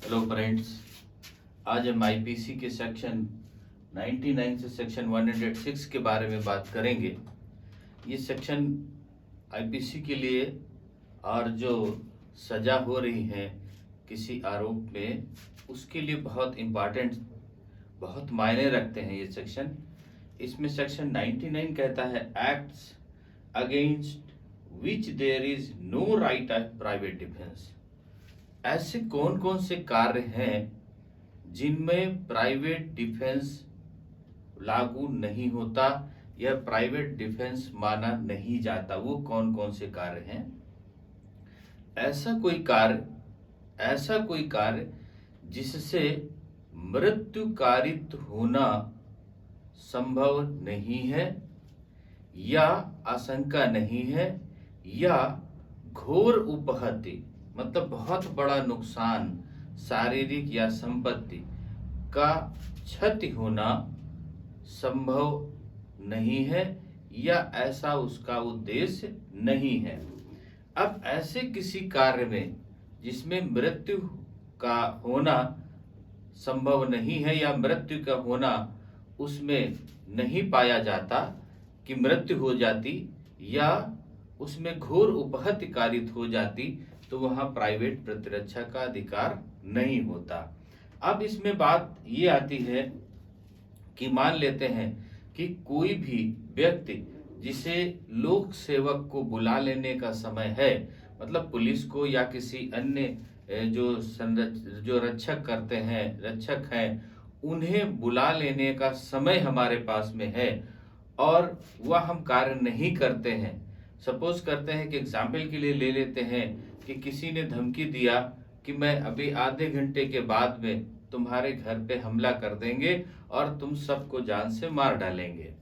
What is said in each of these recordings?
Hello friends, आज हम IPC के सेक्शन 99 से सेक्शन 106 के बारे में बात करेंगे। ये सेक्शन आईपीसी के लिए और जो सज़ा हो रही है किसी आरोप में, उसके लिए बहुत इम्पॉर्टेंट, बहुत मायने रखते हैं ये सेक्शन। इसमें सेक्शन 99 कहता है acts against which there is no right of private defence. ऐसे कौन कौन से कार्य हैं जिनमें प्राइवेट डिफेंस लागू नहीं होता या प्राइवेट डिफेंस माना नहीं जाता? वो कौन कौन से कार्य हैं? ऐसा कोई कार्य जिससे मृत्यु कारित होना संभव नहीं है या आशंका नहीं है, या घोर उपहति मतलब बहुत बड़ा नुकसान शारीरिक या संपत्ति का क्षति होना संभव नहीं है, या ऐसा उसका उद्देश्य नहीं है। अब ऐसे किसी कार्य में जिसमें मृत्यु का होना संभव नहीं है या मृत्यु का होना उसमें नहीं पाया जाता कि मृत्यु हो जाती या उसमें घोर उपहत्य कारित हो जाती, तो वहां प्राइवेट प्रतिरक्षा का अधिकार नहीं होता। अब इसमें बात ये आती है कि मान लेते हैं कि कोई भी व्यक्ति जिसे लोक सेवक को बुला लेने का समय है, मतलब पुलिस को या किसी अन्य जो रक्षक करते हैं, रक्षक हैं, उन्हें बुला लेने का समय हमारे पास में है और वह हम कार्य नहीं करते हैं। सपोज करते हैं कि एग्जाम्पल के लिए ले लेते हैं कि किसी ने धमकी दिया कि मैं अभी आधे घंटे के बाद में तुम्हारे घर पे हमला कर देंगे और तुम सबको जान से मार डालेंगे।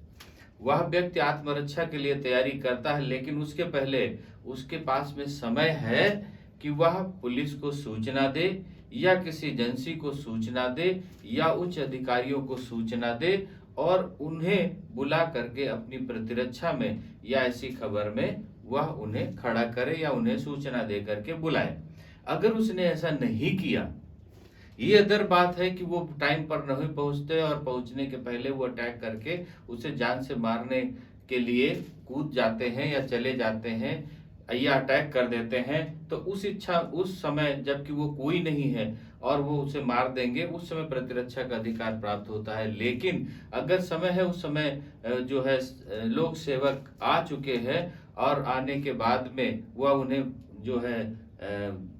वह व्यक्ति आत्मरक्षा के लिए तैयारी करता है, लेकिन उसके पहले उसके पास में समय है कि वह पुलिस को सूचना दे या किसी एजेंसी को सूचना दे या उच्च अधिकारियों को सूचना दे और उन्हें बुला करके अपनी प्रतिरक्षा में या ऐसी खबर में वह उन्हें खड़ा करे या उन्हें सूचना दे करके बुलाए। अगर उसने ऐसा नहीं किया, ये अदर बात है कि वो टाइम पर नहीं पहुंचते और पहुंचने के पहले वो अटैक करके उसे जान से मारने के लिए कूद जाते हैं या चले जाते हैं या अटैक कर देते हैं, तो उस समय जबकि वो कोई नहीं है और वो उसे मार देंगे, उस समय प्रतिरक्षा का अधिकार प्राप्त होता है। लेकिन अगर समय है, उस समय जो है लोक सेवक आ चुके हैं और आने के बाद में वह उन्हें जो है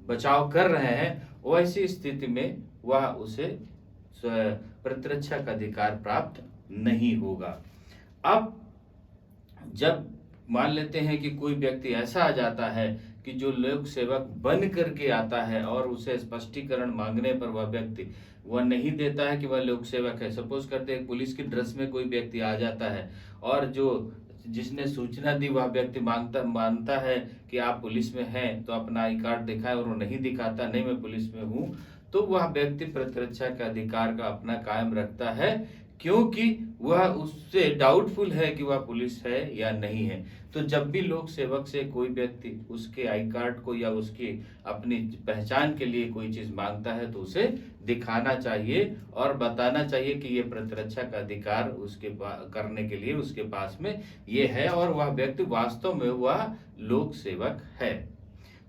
बचाव कर रहे हैं, वैसी स्थिति में वह उसे प्रतिरक्षा का अधिकार प्राप्त नहीं होगा। अब जब मान लेते हैं कि कोई व्यक्ति ऐसा आ जाता है कि जो लोक सेवक बन करके आता है और उसे स्पष्टीकरण मांगने पर वह व्यक्ति वह नहीं देता है कि वह लोक सेवक है। सपोज करते हैं पुलिस की ड्रेस में कोई व्यक्ति आ जाता है और जिसने सूचना दी वह व्यक्ति मानता है कि आप पुलिस में हैं तो अपना आई कार्ड दिखाए, और वो नहीं दिखाता, नहीं मैं पुलिस में हूं, तो वह व्यक्ति प्रतिरक्षा का अधिकार का अपना कायम रखता है, क्योंकि वह उससे डाउटफुल है कि वह पुलिस है या नहीं है। तो जब भी लोक सेवक से कोई व्यक्ति उसके आई कार्ड को या उसकी अपनी पहचान के लिए कोई चीज मांगता है तो उसे दिखाना चाहिए और बताना चाहिए कि ये प्रतिरक्षा का अधिकार उसके करने के लिए उसके पास में ये है और वह व्यक्ति वास्तव में वह लोक सेवक है।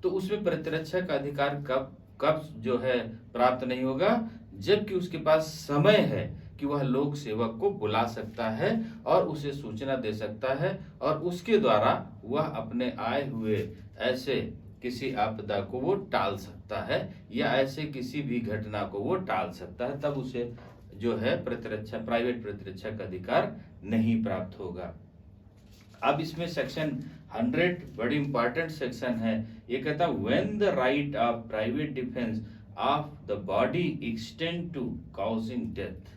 तो उसमें प्रतिरक्षा का अधिकार कब जो है प्राप्त नहीं होगा? जबकि उसके पास समय है कि वह लोक सेवक को बुला सकता है और उसे सूचना दे सकता है और उसके द्वारा वह अपने आए हुए ऐसे किसी आपदा को वो टाल सकता है या ऐसे किसी भी घटना को वो टाल सकता है, तब उसे जो है प्रतिरक्षा, प्राइवेट प्रतिरक्षा का अधिकार नहीं प्राप्त होगा। अब इसमें सेक्शन 100 बड़ी इंपॉर्टेंट सेक्शन है। ये कहता है when the right of private defence of the body extend to causing death.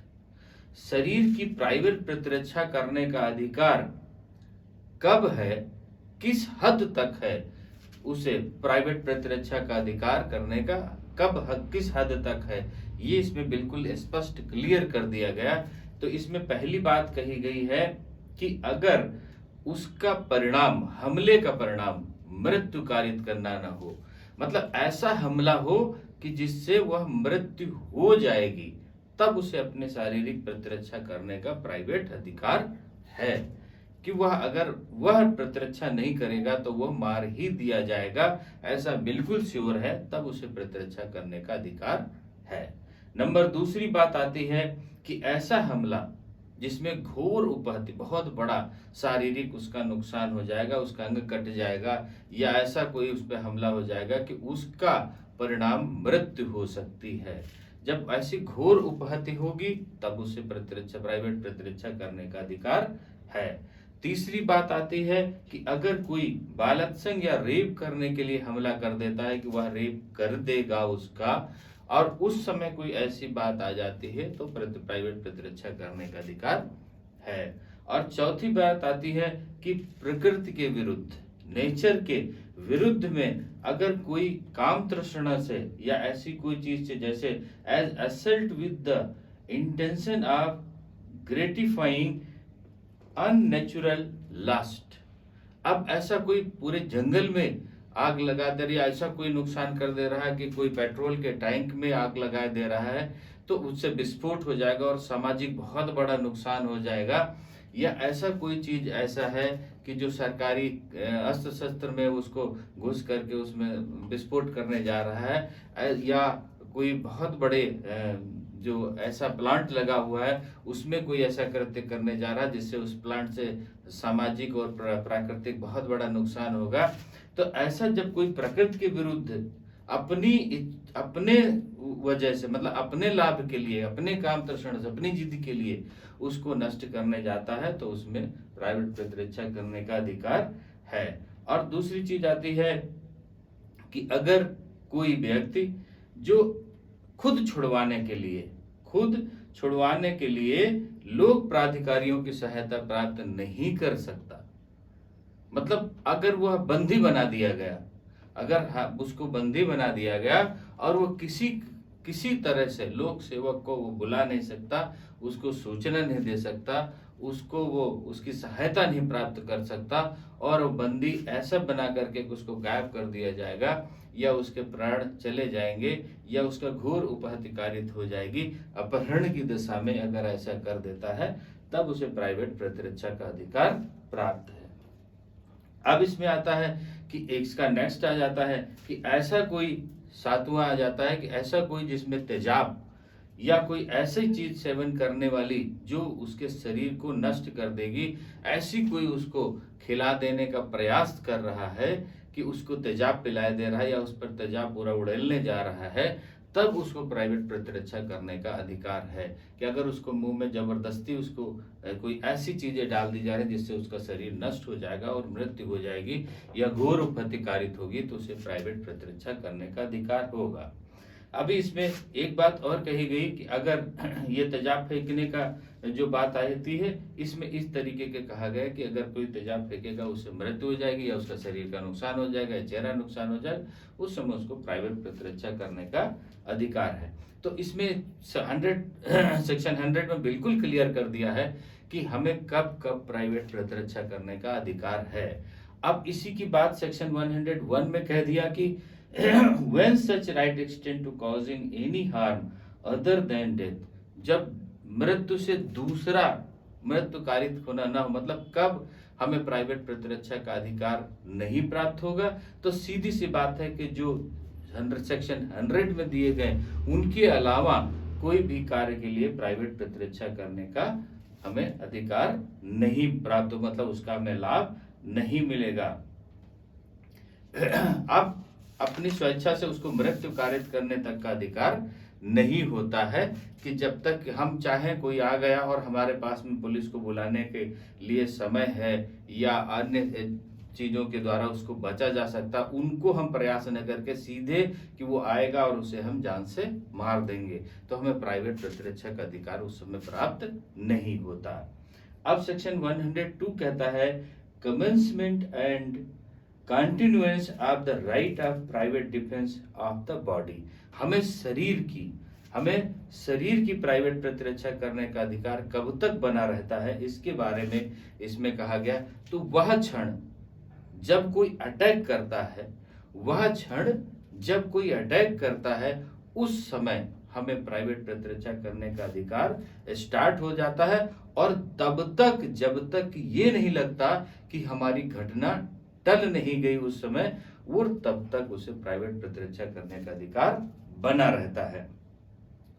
शरीर की प्राइवेट प्रतिरक्षा करने का अधिकार कब है, किस हद तक है, उसे प्राइवेट प्रतिरक्षा का अधिकार करने का किस हद तक है, ये इसमें बिल्कुल स्पष्ट क्लियर कर दिया गया। तो इसमें पहली बात कही गई है कि अगर उसका परिणाम, हमले का परिणाम मृत्यु कारित करना न हो, मतलब ऐसा हमला हो कि जिससे वह मृत्यु हो जाएगी, तब उसे अपने शारीरिक प्रतिरक्षा करने का प्राइवेट अधिकार है। कि वह अगर वह प्रतिरक्षा नहीं करेगा तो वह मार ही दिया जाएगा, ऐसा बिल्कुल श्योर है, तब उसे प्रतिरक्षा करने का अधिकार है। नंबर दूसरी बात आती है कि ऐसा हमला जिसमें घोर उपहति, बहुत बड़ा शारीरिक उसका नुकसान हो जाएगा, उसका अंग कट जाएगा, या ऐसा कोई उस पर हमला हो जाएगा कि उसका परिणाम मृत्यु हो सकती है। जब ऐसी घोर उपहति होगी तब उसे प्रतिरक्षा, प्राइवेट प्रतिरक्षा करने का अधिकार है। तीसरी बात आती है कि अगर कोई बलात्संग या रेप करने के लिए हमला कर देता है कि वह रेप कर देगा उसका, और उस समय कोई ऐसी बात आ जाती है तो प्राइवेट प्रतिरक्षा करने का अधिकार है। और चौथी बात आती है कि प्रकृति के विरुद्ध, नेचर के विरुद्ध में अगर कोई काम तृष्णा से या ऐसी कोई चीज से, जैसे as assault with the intention of gratifying unnatural lust. अब ऐसा कोई पूरे जंगल में आग लगा दे रहा है, ऐसा कोई नुकसान कर दे रहा है कि कोई पेट्रोल के टैंक में आग लगा दे रहा है, तो उससे विस्फोट हो जाएगा और सामाजिक बहुत बड़ा नुकसान हो जाएगा। या ऐसा कोई चीज ऐसा है कि जो सरकारी अस्त्र शस्त्र में उसको घुस करके उसमें विस्फोट करने जा रहा है, या कोई बहुत बड़े जो ऐसा प्लांट लगा हुआ है उसमें कोई ऐसा कृत्य करने जा रहा है जिससे उस प्लांट से सामाजिक और प्राकृतिक बहुत बड़ा नुकसान होगा। तो ऐसा जब कोई प्रकृति के विरुद्ध अपने वजह से, मतलब अपने लाभ के लिए, अपने काम तृष्णा से, अपनी जिद के लिए उसको नष्ट करने जाता है, तो उसमें प्राइवेट प्रतिरक्षा करने का अधिकार है। और दूसरी चीज आती है कि अगर कोई व्यक्ति जो खुद छुड़वाने के लिए लोक प्राधिकारियों की सहायता प्राप्त नहीं कर सकता, मतलब अगर वह बंदी बना दिया गया, अगर उसको बंदी बना दिया गया और वो किसी तरह से लोक सेवक को वो बुला नहीं सकता, उसको सूचना नहीं दे सकता, उसको वो उसकी सहायता नहीं प्राप्त कर सकता, और वो बंदी ऐसा बना करके उसको गायब कर दिया जाएगा, या उसके प्राण चले जाएंगे, या उसका घोर उपहति कारित हो जाएगी, अपहरण की दशा में अगर ऐसा कर देता है, तब उसे प्राइवेट प्रतिरक्षा का अधिकार प्राप्त है। अब इसमें आता है कि इसका नेक्स्ट आ जाता है कि ऐसा कोई, सातवां आ जाता है कि ऐसा कोई जिसमें तेजाब या कोई ऐसी चीज सेवन करने वाली जो उसके शरीर को नष्ट कर देगी, ऐसी कोई उसको खिला देने का प्रयास कर रहा है कि उसको तेजाब पिलाए दे रहा है या उस पर तेजाब पूरा उड़ेलने जा रहा है, तब उसको प्राइवेट प्रतिरक्षा करने का अधिकार है। कि अगर उसको मुंह में जबरदस्ती उसको कोई ऐसी चीजें डाल दी जा रही जिससे उसका शरीर नष्ट हो जाएगा और मृत्यु हो जाएगी या घोर उपहति कारित होगी, तो उसे प्राइवेट प्रतिरक्षा करने का अधिकार होगा। अभी इसमें एक बात और कही गई कि अगर ये तेजाब फेंकने का जो बात आती है, इसमें इस तरीके के कहा गया कि अगर कोई तेजाब फेंकेगा उससे मृत्यु हो जाएगी, या उसका शरीर का नुकसान हो जाएगा, या चेहरा नुकसान हो जाएगा, उस समय उसको प्राइवेट प्रतिरक्षा करने का अधिकार है। तो इसमें सेक्शन 100 में बिल्कुल क्लियर कर दिया है कि हमें कब कब प्राइवेट प्रतिरक्षा करने का अधिकार है। अब इसी की बात सेक्शन 101 में कह दिया कि when such right extend to causing any harm other than death, जब मृत्यु से दूसरा मृत्यु कारित होना ना हो, मतलब कब हमें प्राइवेट प्रतिरक्षा का अधिकार नहीं प्राप्त होगा, तो सीधी सी बात है कि जो सेक्शन 100 में दिए गए उनके अलावा कोई भी कार्य के लिए प्राइवेट प्रतिरक्षा करने का हमें अधिकार नहीं प्राप्त, मतलब उसका हमें लाभ नहीं मिलेगा। अब अपनी स्वेच्छा से उसको मृत्यु कारित करने तक का अधिकार नहीं होता है कि जब तक हम चाहें, कोई आ गया और हमारे पास में पुलिस को बुलाने के लिए समय है या अन्य चीजों के द्वारा उसको बचा जा सकता, उनको हम प्रयास न करके सीधे कि वो आएगा और उसे हम जान से मार देंगे, तो हमें प्राइवेट प्रतिरक्षा का अधिकार उस समय प्राप्त नहीं होता। अब सेक्शन 102 कहता है commencement and continuance of the right of private defence of the body. हमें शरीर की प्राइवेट प्रतिरक्षा करने का अधिकार कब तक बना रहता है, इसके बारे में इसमें कहा गया। तो वह क्षण जब कोई अटैक करता है, वह क्षण जब कोई अटैक करता है उस समय हमें प्राइवेट प्रतिरक्षा करने का अधिकार स्टार्ट हो जाता है, और तब तक जब तक ये नहीं लगता कि हमारी घटना टल नहीं गई उस समय, वो तब तक उसे प्राइवेट प्रतिरक्षा करने का अधिकार बना रहता है।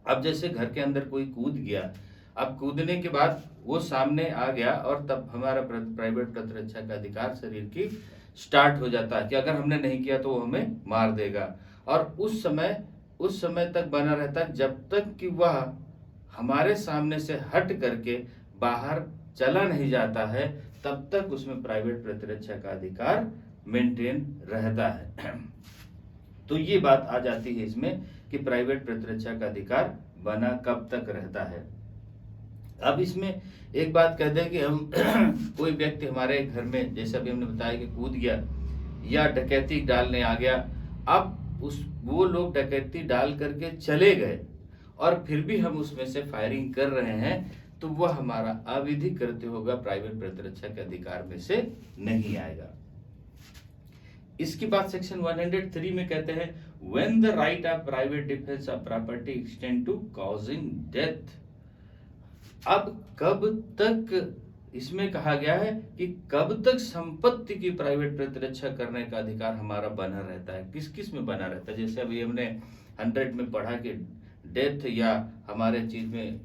अब जैसे घर के अंदर कोई कूद गया, अब कूदने के बाद वो सामने आ गया, और तब हमारा प्राइवेट प्रतिरक्षा का अधिकार शरीर की स्टार्ट हो जाता है कि अगर हमने नहीं किया तो वो हमें मार देगा, और उस समय तक बना रहता है जब तक कि वह हमारे सामने से हट करके बाहर चला नहीं जाता है, तब तक उसमें प्राइवेट प्रतिरक्षा का अधिकार मेंटेन रहता है। तो ये बात आ जाती है इसमें कि प्राइवेट प्रतिरक्षा का अधिकार बना कब तक रहता है। अब इसमें एक बात कह दें कि हम कोई व्यक्ति हमारे घर में, जैसे अभी हमने बताया कि कूद गया या डकैती डालने आ गया, अब वो लोग डकैती डाल करके चले गए और फिर भी हम उसमें से फायरिंग कर रहे हैं, तो वह हमारा अविधिक कृत्य होगा, प्राइवेट प्रतिरक्षा के अधिकार में से नहीं आएगा। इसके बाद सेक्शन 103 में कहते हैं when the right of private defence of property extend to causing death. अब कब तक इसमें कहा गया है कि कब तक संपत्ति की प्राइवेट प्रतिरक्षा करने का अधिकार हमारा बना रहता है, किस किस में बना रहता है। जैसे अभी हमने 100 में पढ़ा कि डेथ या हमारे चीज में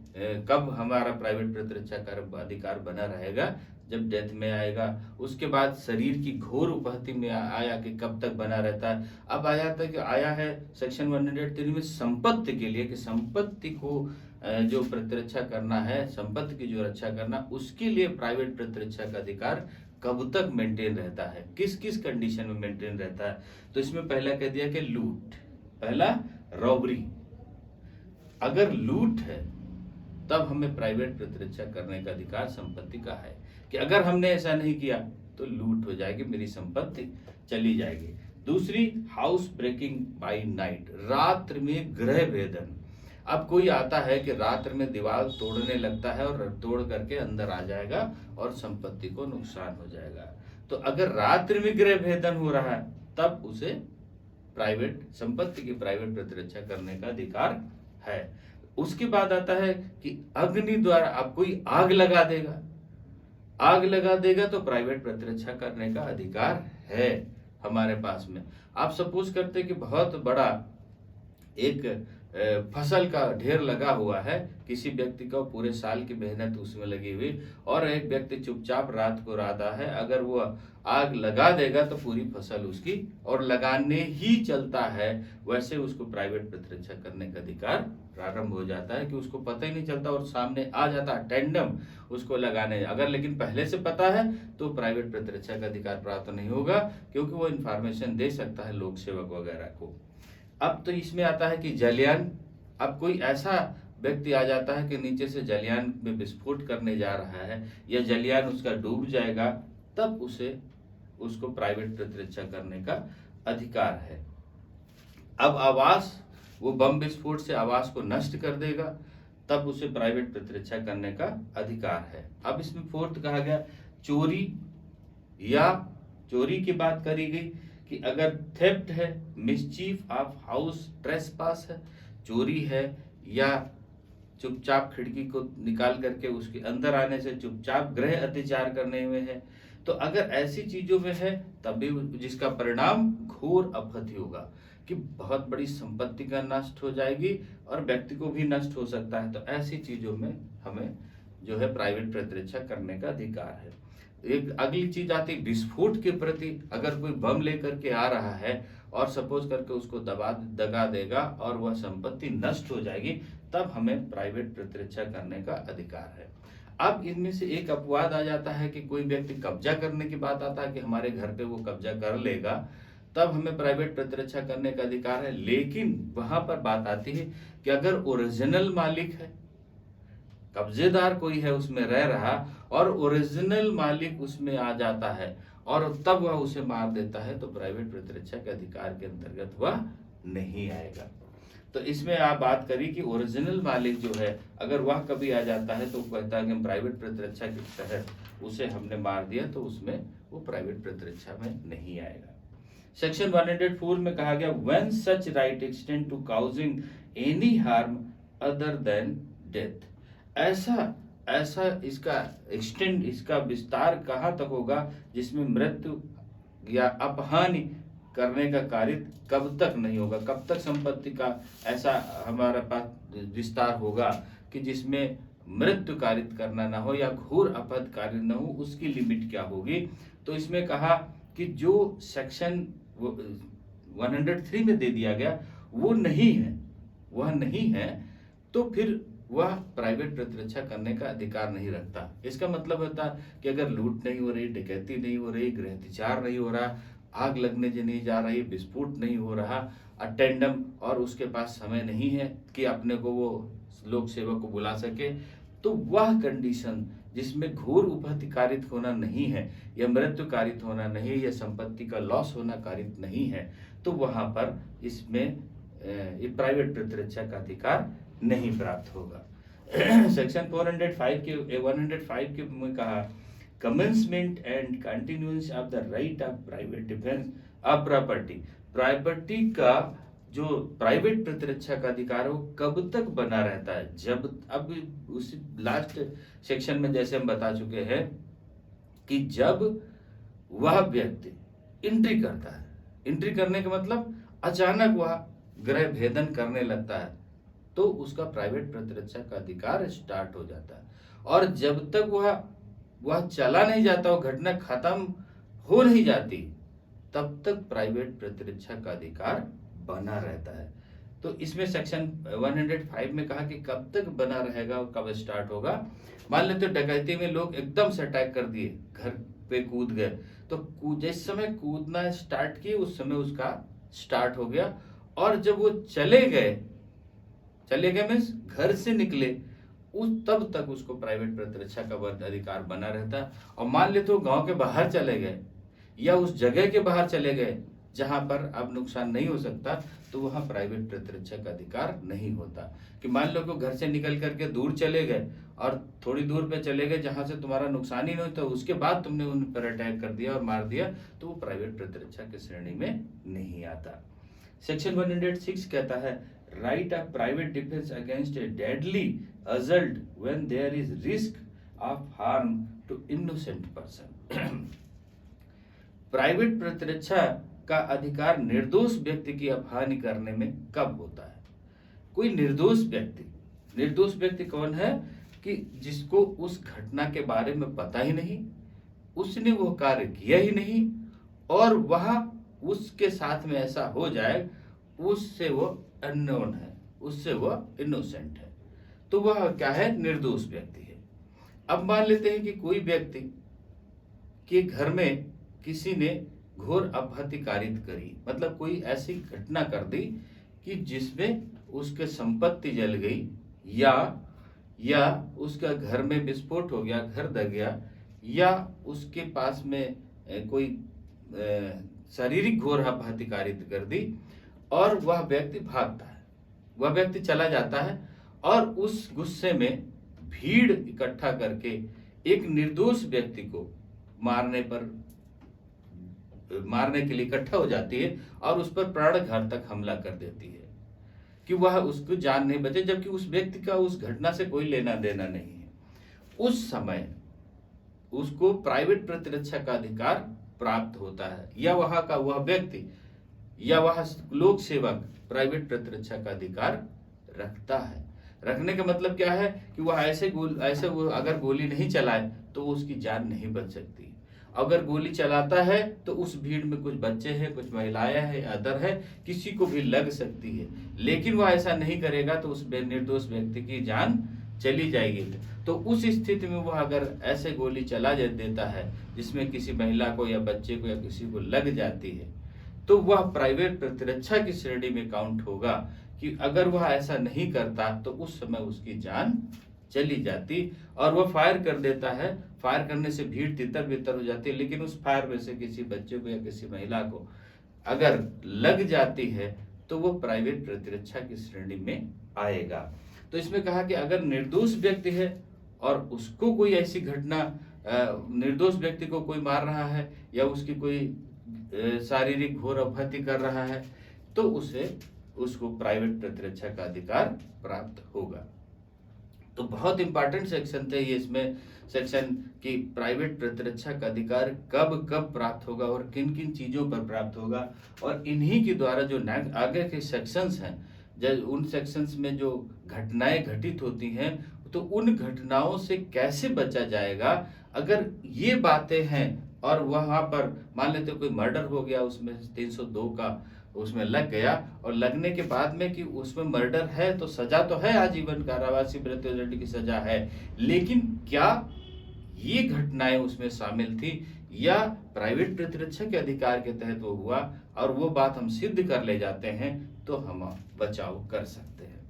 कब हमारा प्राइवेट प्रतिरक्षा का अधिकार बना रहेगा, जब डेथ में आएगा। उसके बाद शरीर की घोर उपहति में आया कि कब तक बना रहता है। अब आया है सेक्शन 103 में संपत्ति के लिए कि संपत्ति को जो प्रतिरक्षा करना है, संपत्ति की जो रक्षा करना, उसके लिए प्राइवेट प्रतिरक्षा का अधिकार कब तक मेंटेन रहता है, किस किस कंडीशन में मेंटेन रहता है। तो इसमें पहला कह दिया कि लूट, पहला रॉबरी, अगर लूट है तब हमें प्राइवेट प्रतिरक्षा करने का अधिकार संपत्ति का है कि अगर हमने ऐसा नहीं किया तो लूट हो जाएगी, मेरी संपत्ति चली जाएगी। दूसरी हाउस ब्रेकिंग बाय नाइट, रात्र में गृह भेदन। अब कोई आता है कि रात्र में दीवार तोड़ने लगता है और तोड़ करके अंदर आ जाएगा और संपत्ति को नुकसान हो जाएगा। तो अगर रात्र में गृह भेदन हो रहा है तब उसे प्राइवेट संपत्ति की प्राइवेट प्रतिरक्षा करने का अधिकार है। उसके बाद आता है कि अग्नि द्वारा, अब कोई आग लगा देगा तो प्राइवेट प्रतिरक्षा करने का अधिकार है हमारे पास में। आप सपोज करते कि बहुत बड़ा एक फसल का ढेर लगा हुआ है, किसी व्यक्ति का पूरे साल की मेहनत उसमें लगी हुई, और एक व्यक्ति चुपचाप रात को रहा है, अगर वो आग लगा देगा तो पूरी फसल उसकी, और लगाने ही चलता है, वैसे उसको प्राइवेट प्रतिरक्षा करने का अधिकार प्रारंभ हो जाता है कि उसको पता ही नहीं चलता और सामने आ जाता है टेंडम उसको लगाने। अगर लेकिन पहले से पता है तो प्राइवेट प्रतिरक्षा का अधिकार प्राप्त नहीं होगा, क्योंकि वो इंफॉर्मेशन दे सकता है लोक सेवक वगैरह को। अब तो इसमें आता है कि जलयान। अब कोई ऐसा व्यक्ति आ जाता है कि नीचे से जलयान में विस्फोट करने जा रहा है या जलयान उसका डूब जाएगा, तब उसको प्राइवेट प्रतिरक्षा करने का अधिकार है। अब आवास, वो बम विस्फोट से आवास को नष्ट कर देगा, तब उसे प्राइवेट प्रतिरक्षा करने का अधिकार है। अब इसमें फोर्थ कहा गया चोरी, या चोरी की बात करी गई कि अगर थेफ्ट है, मिसचीफ ऑफ हाउस ट्रेसपास है, चोरी है, या चुपचाप खिड़की को निकाल करके उसके अंदर आने से चुपचाप गृह अत्याचार करने में है, तो अगर ऐसी चीजों में है तभी जिसका परिणाम घोर अपहति होगा कि बहुत बड़ी संपत्ति का नष्ट हो जाएगी और व्यक्ति को भी नष्ट हो सकता है। तो ऐसी चीजों में हमें जो है प्राइवेट प्रतिरक्षा करने का अधिकार है। एक अगली चीज आती है विस्फोट के प्रति। अगर कोई बम लेकर के आ रहा है और सपोज करके उसको दगा देगा और वह संपत्ति नष्ट हो जाएगी, तब हमें प्राइवेट प्रतिरक्षा करने का अधिकार है। अब इनमें से एक अपवाद आ जाता है कि कोई व्यक्ति कब्जा करने की बात आता है कि हमारे घर पे वो कब्जा कर लेगा, तब हमें प्राइवेट प्रतिरक्षा करने का अधिकार है। लेकिन वहां पर बात आती है कि अगर ओरिजिनल मालिक है, कब्जेदार कोई है उसमें रह रहा और ओरिजिनल मालिक उसमें आ जाता है और तब वह उसे मार देता है, तो प्राइवेट प्रतिरक्षा के अधिकार के अंतर्गत वह नहीं आएगा। तो इसमें आप बात करी कि ओरिजिनल मालिक जो है अगर वह कभी आ जाता है तो वो कहता है कि हम प्राइवेट प्रतिरक्षा के तहत उसे हमने मार दिया, तो उसमें वो प्राइवेट प्रतिरक्षा में नहीं आएगा। सेक्शन 104 में कहा गया when such right extend to causing any harm other than death. ऐसा ऐसा इसका एक्सटेंड, इसका विस्तार कहाँ तक होगा जिसमें मृत्यु या अपहानि करने का कार्य कब तक नहीं होगा, कब तक संपत्ति का ऐसा हमारे पास विस्तार होगा कि जिसमें मृत्यु कारित करना ना हो या घोर अपहत कार्य न हो, उसकी लिमिट क्या होगी। तो इसमें कहा कि जो सेक्शन 103 में दे दिया गया वो नहीं है, वह नहीं है, तो फिर वह प्राइवेट प्रतिरक्षा करने का अधिकार नहीं रखता। इसका मतलब होता कि अगर लूट नहीं हो रही, डकैती नहीं हो रही, गृहत्याचार नहीं हो रहा, आग लगने से नहीं जा रही, विस्फोट नहीं हो रहा, अटेंडम और उसके पास समय नहीं है कि अपने को वो लोक सेवक को बुला सके, तो वह कंडीशन जिसमें घोर उपहति कारित होना नहीं है या मृत्यु कारित होना नहीं है या संपत्ति का लॉस होना कारित नहीं है, तो वहां पर इसमें प्राइवेट प्रतिरक्षा का अधिकार नहीं प्राप्त होगा। सेक्शन 405 के 105 के में कहा commencement and continuance of the right of private defence of property. Property का जो प्राइवेट प्रतिरक्षा का अधिकार है वो कब तक बना रहता है, जब अब उस लास्ट सेक्शन में जैसे हम बता चुके हैं कि जब वह व्यक्ति एंट्री करता है, एंट्री करने का मतलब अचानक वह गृह भेदन करने लगता है, तो उसका प्राइवेट प्रतिरक्षा का अधिकार स्टार्ट हो जाता है। और जब तक वह चला नहीं जाता, वो घटना खत्म हो नहीं जाती, तब तक प्राइवेट प्रतिरक्षा का अधिकार बना रहता है। तो इसमें सेक्शन 105 में कहा कि कब तक बना रहेगा और कब स्टार्ट होगा। मान लेते डकैती में लोग एकदम से अटैक कर दिए, घर पे कूद गए, तो जिस समय कूदना स्टार्ट किए उस समय उसका स्टार्ट हो गया, और जब वो चले गए मीन्स घर से निकले, उस तब तक उसको प्राइवेट प्रतिरक्षा का अधिकार बना रहता है। और मान ले तो गांव के बाहर चले गए या उस जगह के बाहर चले गए जहां पर अब नुकसान नहीं हो सकता, तो वहां प्राइवेट प्रतिरक्षा का अधिकार नहीं होता। कि मान लो कि घर से निकल करके दूर चले गए और थोड़ी दूर पे चले गए जहां से तुम्हारा नुकसान ही नहीं होता, उसके बाद तुमने उन पर अटैक कर दिया और मार दिया, तो वो प्राइवेट प्रतिरक्षा की श्रेणी में नहीं आता। सेक्शन 106 कहता है right of private defence against A deadly assault when there is risk of harm to innocent person। Private प्रतिरक्षा का अधिकार निर्दोष व्यक्ति की अपहानि करने में कब होता है। कोई निर्दोष व्यक्ति कौन है कि जिसको उस घटना के बारे में पता ही नहीं, उसने वो कार्य किया ही नहीं, और वह उसके साथ में ऐसा हो जाए, उससे वो अननोन है, उससे वो इनोसेंट है, तो वह क्या है, निर्दोष व्यक्ति है। अब मान लेते हैं कि कोई व्यक्ति के घर में किसी ने घोर अपहति कारित करी, मतलब कोई ऐसी घटना कर दी कि जिसमें उसके संपत्ति जल गई या उसका घर में विस्फोट हो गया, घर दब गया, या उसके पास में कोई शारीरिक घोर अपहति कारित कर दी और वह व्यक्ति भागता है, वह व्यक्ति चला जाता है और उस गुस्से में भीड़ इकट्ठा करके एक निर्दोष व्यक्ति को मारने के लिए इकट्ठा हो जाती है और उस पर प्राणघातक हमला कर देती है कि वह उसको जान नहीं बचे, जबकि उस व्यक्ति का उस घटना से कोई लेना देना नहीं है। उस समय उसको प्राइवेट प्रतिरक्षा का अधिकार प्राप्त होता है, या वहां का वह व्यक्ति या वह लोक सेवक प्राइवेट प्रतिरक्षा का अधिकार रखता है। रखने का मतलब क्या है कि वह ऐसे वो अगर गोली नहीं चलाए तो उसकी जान नहीं बच सकती। अगर गोली चलाता है तो उस भीड़ में कुछ बच्चे हैं, कुछ महिलाएं हैं, अदर है, किसी को भी लग सकती है, लेकिन वह ऐसा नहीं करेगा तो उस निर्दोष व्यक्ति की जान चली जाएगी। तो उस स्थिति में वह अगर ऐसे गोली चला देता है जिसमें किसी महिला को या बच्चे को या किसी को लग जाती है, तो वह प्राइवेट प्रतिरक्षा की श्रेणी में काउंट होगा। कि अगर वह ऐसा नहीं करता तो उस समय उसकी जान चली जाती, और वह फायर कर देता है, फायर करने से भीड़ तितर बितर हो जाती है, लेकिन उस फायर में से किसी बच्चे को या किसी महिला को अगर लग जाती है तो वो प्राइवेट प्रतिरक्षा की श्रेणी में आएगा। तो इसमें कहा कि अगर निर्दोष व्यक्ति है और उसको कोई ऐसी घटना, निर्दोष व्यक्ति को कोई मार रहा है या उसकी कोई शारीरिक घोर अवहत्या कर रहा है तो उसको प्राइवेट प्रतिरक्षा का अधिकार प्राप्त होगा। तो बहुत इंपॉर्टेंट सेक्शन थे ये, इसमें सेक्शन की प्राइवेट प्रतिरक्षा का अधिकार कब कब प्राप्त होगा और किन किन चीजों पर प्राप्त होगा, और इन्हीं के द्वारा जो आगे के सेक्शंस हैं, जब उन सेक्शंस में जो घटनाएं घटित होती हैं तो उन घटनाओं से कैसे बचा जाएगा। अगर ये बातें हैं और वहां पर मान लेते कोई मर्डर हो गया, उसमें 302 का उसमें लग गया, और लगने के बाद में कि उसमें मर्डर है तो सजा तो है, आजीवन कारावास मृत्युदंड की सजा है, लेकिन क्या ये घटनाएं उसमें शामिल थी या प्राइवेट प्रतिरक्षा के अधिकार के तहत वो हुआ, और वो बात हम सिद्ध कर ले जाते हैं तो हम बचाव कर सकते हैं।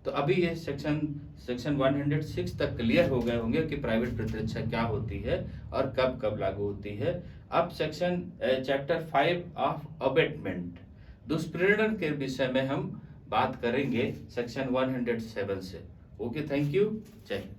तो अभी ये सेक्शन 106 तक क्लियर हो गए होंगे कि प्राइवेट प्रतिरक्षा क्या होती है और कब कब लागू होती है। अब चैप्टर 5 ऑफ अबेटमेंट, दुष्प्रेरण के विषय में हम बात करेंगे सेक्शन 107 से। ओके, थैंक यू, जय हिंद।